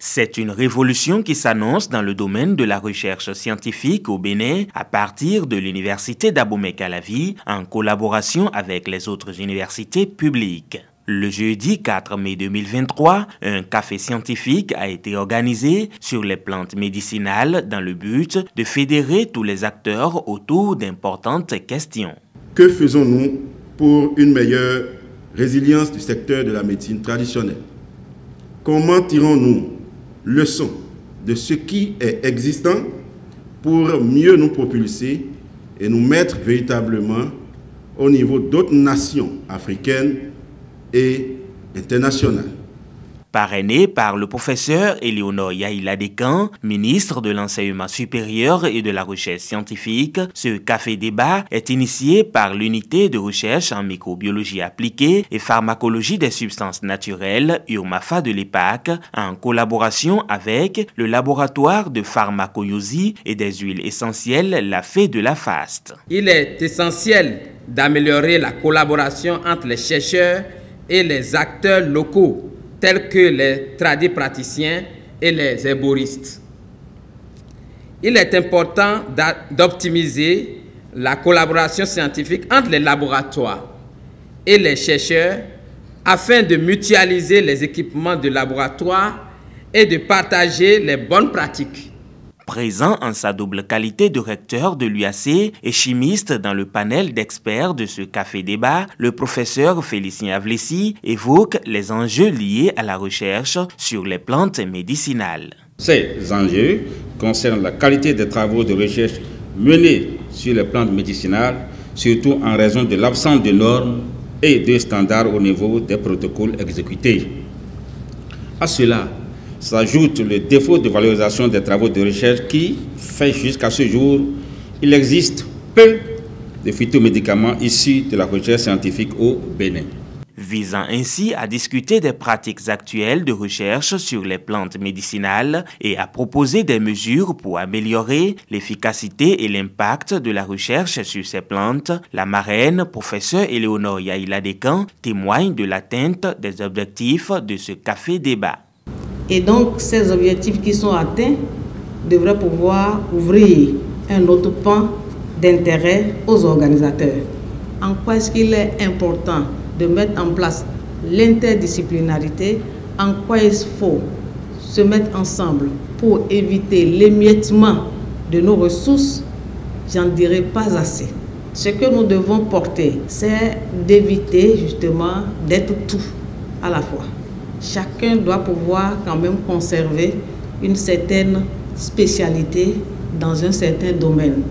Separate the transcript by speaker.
Speaker 1: C'est une révolution qui s'annonce dans le domaine de la recherche scientifique au Bénin à partir de l'université d'Abomey-Calavi en collaboration avec les autres universités publiques. Le jeudi 4 mai 2023, un café scientifique a été organisé sur les plantes médicinales dans le but de fédérer tous les acteurs autour d'importantes questions.
Speaker 2: Que faisons-nous pour une meilleure résilience du secteur de la médecine traditionnelle? Comment tirons-nous leçon de ce qui est existant pour mieux nous propulser et nous mettre véritablement au niveau d'autres nations africaines et internationales?
Speaker 1: Parrainé par le professeur Éléonore Yaïla Descamps, ministre de l'Enseignement supérieur et de la recherche scientifique, ce café-débat est initié par l'unité de recherche en microbiologie appliquée et pharmacologie des substances naturelles, URMAFA de l'EPAC, en collaboration avec le laboratoire de pharmacognosie et des huiles essentielles, la FE de la FAST.
Speaker 3: Il est essentiel d'améliorer la collaboration entre les chercheurs et les acteurs locaux, tels que les tradipraticiens et les herboristes. Il est important d'optimiser la collaboration scientifique entre les laboratoires et les chercheurs afin de mutualiser les équipements de laboratoire et de partager les bonnes pratiques.
Speaker 1: Présent en sa double qualité de recteur de l'UAC et chimiste dans le panel d'experts de ce café-débat, le professeur Félicien Avlessi évoque les enjeux liés à la recherche sur les plantes médicinales.
Speaker 4: Ces enjeux concernent la qualité des travaux de recherche menés sur les plantes médicinales, surtout en raison de l'absence de normes et de standards au niveau des protocoles exécutés. À cela s'ajoute le défaut de valorisation des travaux de recherche qui fait jusqu'à ce jour, il existe peu de phytomédicaments issus de la recherche scientifique au Bénin.
Speaker 1: Visant ainsi à discuter des pratiques actuelles de recherche sur les plantes médicinales et à proposer des mesures pour améliorer l'efficacité et l'impact de la recherche sur ces plantes, la marraine, professeure Éléonore Yaïla Descamps, témoigne de l'atteinte des objectifs de ce café-débat.
Speaker 5: Et donc, ces objectifs qui sont atteints devraient pouvoir ouvrir un autre pan d'intérêt aux organisateurs. En quoi est-ce qu'il est important de mettre en place l'interdisciplinarité? En quoi il faut se mettre ensemble pour éviter l'émiettement de nos ressources? J'en dirai pas assez. Ce que nous devons porter, c'est d'éviter justement d'être tout à la fois. Chacun doit pouvoir quand même conserver une certaine spécialité dans un certain domaine.